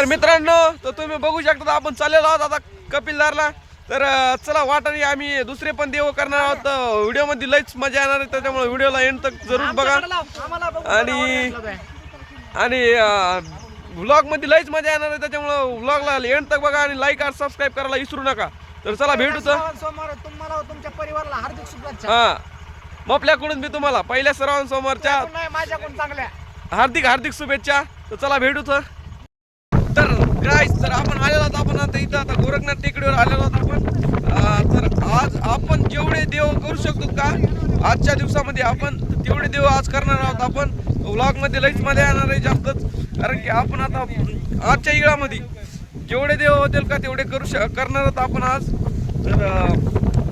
तर मित्रांनो, तर तुम्ही बघू शकता आपण चाललेलो आहोत आता कपिलदारला. तर चला वाटाने आम्ही दुसरे पण देव करणार आहोत. व्हिडिओ मध्ये लईच मजा येणार आहे, त्याच्यामुळे व्हिडिओला एंड तक जरूर बघा. आणि व्लॉग मध्ये लईच मजा येणार आहे, त्याच्यामुळे व्लॉगला एंड तक बघा आणि लाईक आणि सबस्क्राईब करायला विसरू नका. तर चला भेटू. तुम्हाला तुमच्या परिवाराला हार्दिक शुभेच्छा. हा, आपल्याकडून मी तुम्हाला पहिल्या श्रावण सोमवारच्या माझ्याकडून चांगल्या हार्दिक हार्दिक शुभेच्छा. तर चला भेटू. तर गाईस, तर आपण आलेलो आहोत, आपण आता इथं आता गोरखनाथ टेकडीवर आलेलो आहोत आपण. तर आज आपण जेवढे देव करू शकतो का आजच्या दिवसामध्ये आपण तेवढे देव आज करणार आहोत. आपण व्लॉग मध्ये लईच मजा येणार आहे जास्तच, कारण की आपण आता आजच्या इळामध्ये जेवढे देव होतील का तेवढे करणार आहोत आपण आज. तर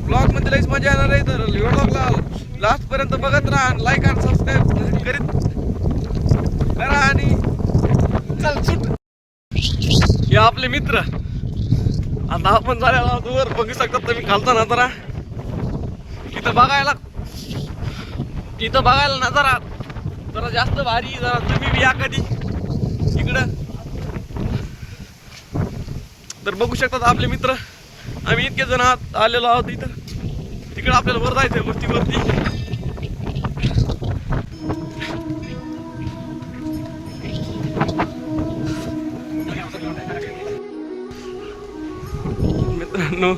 व्लॉग मध्ये लईच मजा येणार आहे. तर व्लॉगला लास्ट पर्यंत बघत राहा, लाईक आणि सबस्क्राईब करीत करा. आणि चल सुट. हे आपले मित्र आता आपण झालेला आहोत वर, बघू शकता तुम्ही खालचा नजारा. इथं बघायला नजारा जरा जास्त भारी. जरा तुम्ही या कधी इकडं. तर बघू शकतात आपले मित्र, आम्ही इतके जण आलेलो आहोत इथं. तिकडं आपल्याला वर जायचंय, वरती. मित्रांनो,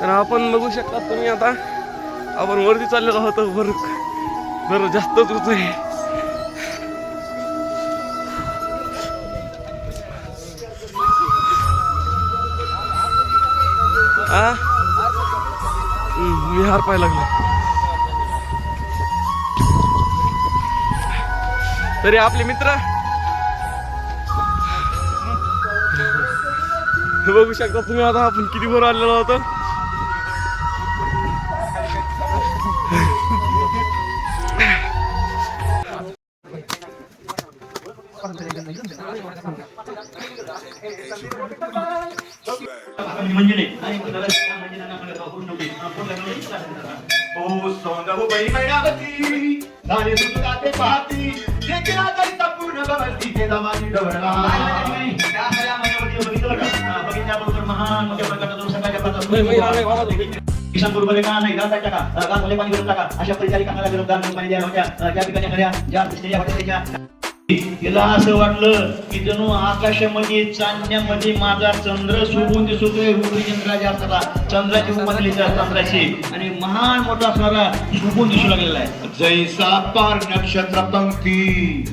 तर आपण बघू शकता तुम्ही आता आपण वरती चाललेलो आहोत. वर जरा जास्तच होत आहे. मी हार पाहायला लागलो. तरी आपले मित्र बघू शकता तुम्ही आता आपण किती वर आलेलो होतो. किसान बरोबर का नाही घालता टाका गांगोले पाणी भरून टाका अशा परिचारी कामाला विरोधात पाणी द्यायला होत्या. त्या ठिकाणी खऱ्या ज्या दिसलेल्या होत्या त्याच्या तिला असं वाटलं की जणू आकाशामध्ये चांदण्यामध्ये माझा चंद्र शोभून दिसतोय. चंद्राच्या असणारा चंद्राची उमटली त्या चंद्राची आणि महान मोठा असणारा शोभून दिसू लागलेला आहे. जैसा पार नक्षत्र पंक्ती.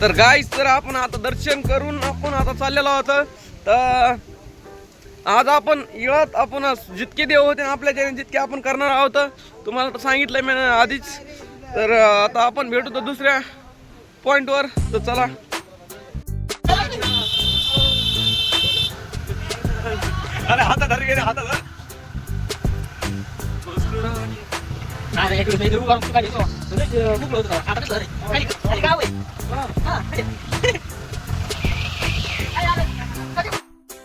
तर गाईस, तर आपण आता दर्शन करून आपण आता चाललेलो आहोत. तर आज आपण इळत आपण जितके देव होते आपल्या ज्याने जितके आपण करणार आहोत, तुम्हाला तर सांगितलंय मी आधीच. तर आता आपण भेटू तर दुसऱ्या पॉइंटवर. तर चला. अरे हातात धर गेले, हातात धर.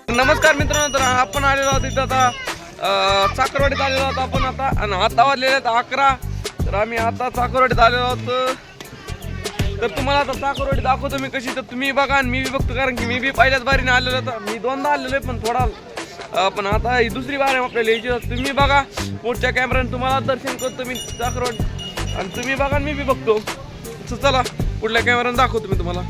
नमस्कार मित्रांनो, तर आपण आलेलो आहोत इथं आता चाकरवाडीत आलेलो आहोत आपण आता. आणि आता वाजलेले आहेत 11. तर आम्ही आता चाकरवाडीत आलेलो आहोत. तर तुम्हाला आता चाकरवाडी दाखवतो मी कशी. तर तुम्ही बघा आणि मी बी बघतो, कारण की मी बी पहिल्याच बारीने आलेलो होतो. मी दोनदा आलेलो आहे, पण थोडा पण आता ही दुसरी बार आहे आपल्याला यायची. तुम्ही बघा पुढच्या कॅमेऱ्याने तुम्हाला दर्शन करतो मी चाकरवाडी, आणि तुम्ही बघा आणि मी बी बघतो. चला पुढल्या कॅमेऱ्याने दाखवतो मी तुम्हाला.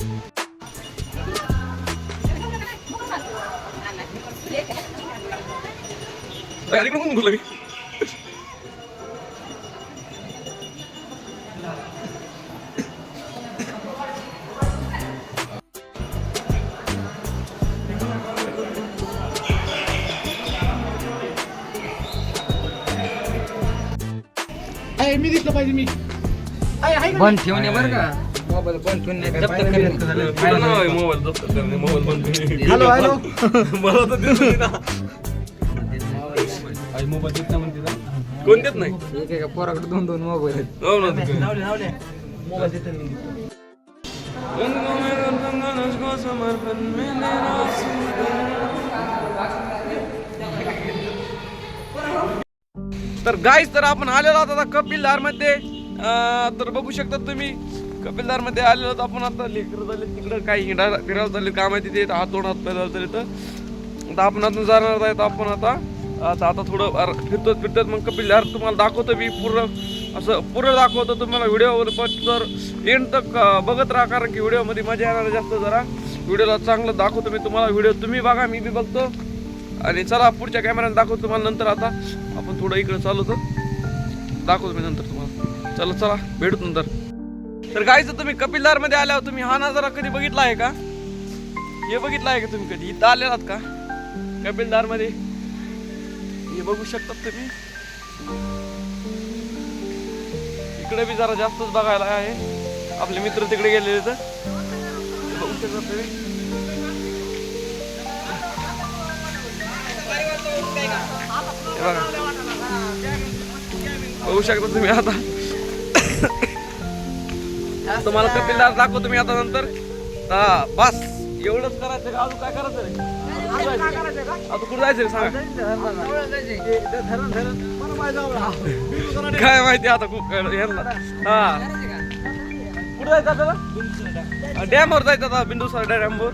मी दिसलं पाहिजे. मी बंद ठेवणे बरं का, मोबाईल बंद ठेवणे जप्त करणे. मोबाईल जप्त करणे, मोबाईल बंद करणे. Hello hello. मला तर दिसत ना. मोबाईल दिसता म्हणते कोणतेच नाही. एक एका पोराकडे 2-2 मोबाईल आहेत. हो ना. तर गाईज तर आपण आलेलो आहोत आता कपिलधार मध्ये. तर बघू शकता तुम्ही कपिलधार मध्ये आलेलो आहोत आपण. आता लेकर झाले तिकडं काही फिरायला झाले काम आहे तिथे हात तोंड हात पैदा झाले. तर आता आपण आता जाणार आहेत. आपण आता थोडं फिरतोच मग कपिलधार तुम्हाला दाखवतो मी पूर्ण दाखवतो तुम्हाला व्हिडिओवर. पण तर एंड तक बघत राहा कारण की व्हिडिओमध्ये मजा येणार जास्त. जरा व्हिडिओला चांगलं दाखवतो मी तुम्हाला. व्हिडिओ तुम्ही बघा मी बी बघतो. आणि चला पुढच्या कॅमेऱ्याने दाखवतो तुम्हाला नंतर. आता आपण थोडं इकडे चालू होतो दाखवतो मी नंतर तुम्हाला. चला भेटू नंतर. तर गाईज तुम्ही कपिलधार मध्ये आल्यावर तुम्ही हा नजारा कधी बघितला आहे का? हे बघितला आहे का तुम्ही कधी? इथं आलेलात का कपिलधार मध्ये? हे बघू शकतात तुम्ही. इकडे बी जरा जास्तच बघायला आहे. आपले मित्र तिकडे गेलेले तर बघू शकतात तुम्ही. बघू शकता तुम्ही. आता तुम्हाला कपिलधार दाखवतो तुम्ही आता नंतर. बस एवढंच करायचं का? अजून काय करायचं रे? आता कुठं जायचं रे सांगा. काय माहिती आता हा कुठं जायचं आपल्याला? डॅमवर जायचं आता. बिंदुसार डॅमवर.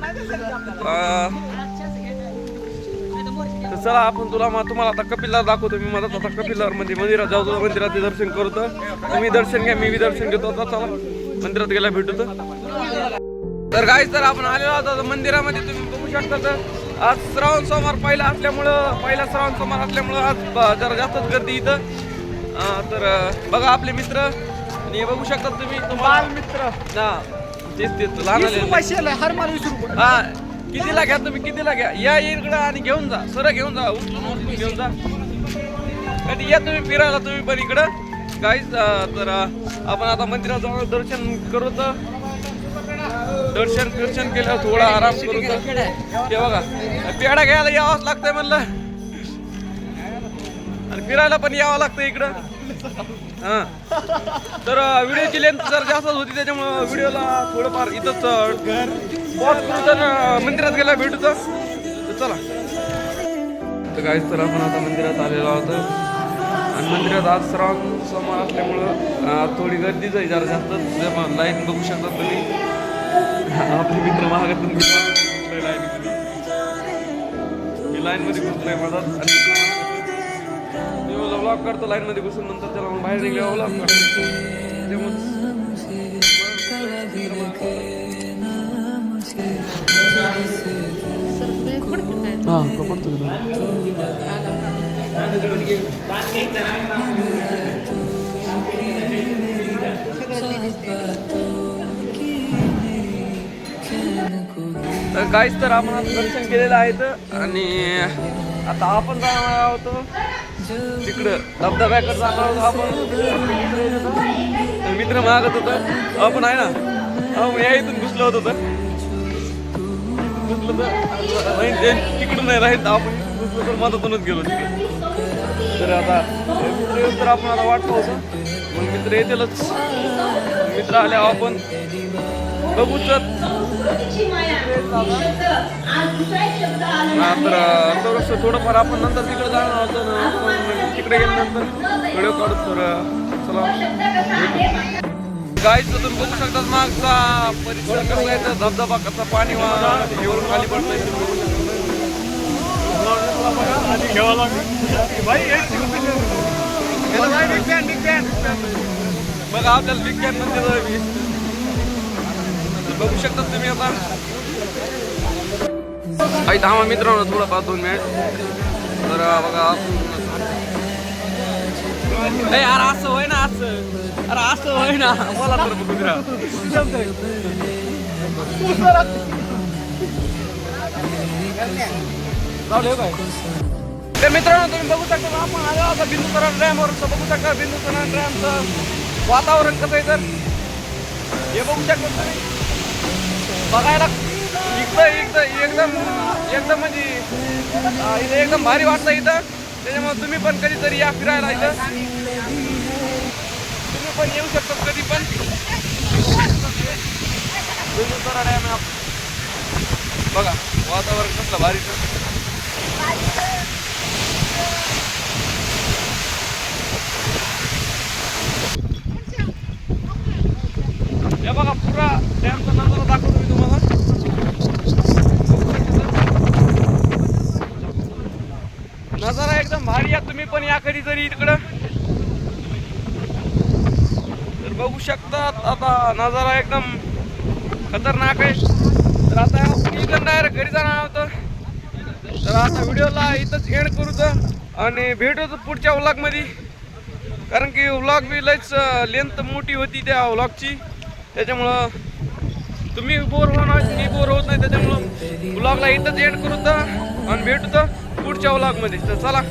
तर चला आपण तुम्हाला आता कपिलधार दाखवतो मी. मला आता कपिलधार मध्ये मंदिरात जाऊ. मंदिरात दर्शन करतो. तुम्ही दर्शन घ्या मी बी दर्शन घेतो. आता चला मंदिरात गेला भेटू. तर गाईज तर आपण आलेलो आहोत मंदिरामध्ये. तुम्ही बघू शकता. तर आज श्रावण सोमवार पहिला श्रावण सोमवार असल्यामुळं आज जरा जास्तच गर्दी इथं. तर बघा आपले मित्र. आणि हे बघू शकता तुम्ही तुम्हाला मित्र तेच लहान हर माल 20 रुपये. हा कितीला घ्या तुम्ही? कितीला घ्या? या इकडं आणि घेऊन जा. सरळ घेऊन जा. उचलून घेऊन जा. कधी या तुम्ही फिरायला तुम्ही पण इकडं गाईज. तर आपण आता मंदिरात जाऊन दर्शन करू. दर्शन केलं थोडा आराम करू. ते बघा पेढा घ्यायला यावंच लागतंय म्हणलं. आणि फिरायला पण यावं लागतं इकडं. हा तर व्हिडिओची लेंथ जर जास्त होती त्याच्यामुळं व्हिडिओला थोडंफार इथंच पॉज करू. तर मंदिरात गेला भेटू. तर चला. तर काहीच तर आपण आता मंदिरात आलेलो आहोत. आणि मंदिरात आज श्रावण सोमवार असल्यामुळं थोडी गर्दीच आहे जरा जास्त. लाईन बघू शकता तुम्ही. आपले मित्र महागातून लाईन मध्ये घुसलोय मधात. आणि व्लॉग करतो लाईन मध्ये घुसून. नंतर त्याला मग बाहेर निघल्यावर व्लॉग करतो. तर गाईज तर आपण आता दर्शन केलेलं आहे. आणि आता आपण जाणार आहोत तिकडं धबधब्याकडे जाणार आहोत आपण. मित्र मागत होतं आपण आहे ना. या इथून घुसलो होतो. तिकडून नाही राहील आपण घुसलो तर मधातूनच गेलो तिकडे. तर आता मित्र तर आपण आता वाट पाहतो. मग मित्र येतीलच. मित्र आले आपण बघू. तर थोडंफार आपण नंतर तिकडे जाणार आहोत. तिकडे गेल्यानंतर व्हिडिओ काढू. तर चला गाईज तुम्ही बघू शकतात मागचा परिसर कसा आहे. धबधबा कसा पाणी घेऊन खाली पडतंय. बघा आपल्याला बिग फॅन म्हणते. बघू शकता तुम्ही आता. काही थांबा मित्रांनो थोडंफार 2 मिनिट. तर बघा यार असं होय ना. असं होय ना. मला तर तर मित्रांनो तुम्ही बघू शकता आपण आलो आता बिंदुसार डॅमवर. बघू शकता बिंदुसार डॅमचं वातावरण कसं आहे. तर हे बघू शकता तुम्ही. बघायला एकदम म्हणजे इथं एकदम भारी वाटतं इथं. त्याच्यामुळे तुम्ही पण कधीतरी या फिरायला. इथं तुम्ही पण येऊ शकता कधी पण. बेलूरचा डॅम आहे बघा, वातावरण कसलं भारीचं. हे बघा पुरा डॅमचा नजारा दाखवतो मी तुम्हाला. नजारा एकदम भारी आहे. तुम्ही पण या कधीतरी इकडं तर बघू शकतात. आता नजारा एकदम खतरनाक आहे. तर आता आपण इकडं डायरेक्ट घरी जाणार होतं. तर आता व्हिडिओला इथंच एंड करू तर आणि भेटू पुढच्या व्लॉगमध्ये. कारण की व्लॉग बी लयच लेंथ मोठी होती त्या व्लॉगची, त्याच्यामुळं तुम्ही बोर होणार, मी बोर होत नाही. त्याच्यामुळं व्लॉगला इथंच एंड करू तर आणि भेटू तर पुढच्या व्लॉगमध्ये. तर चला.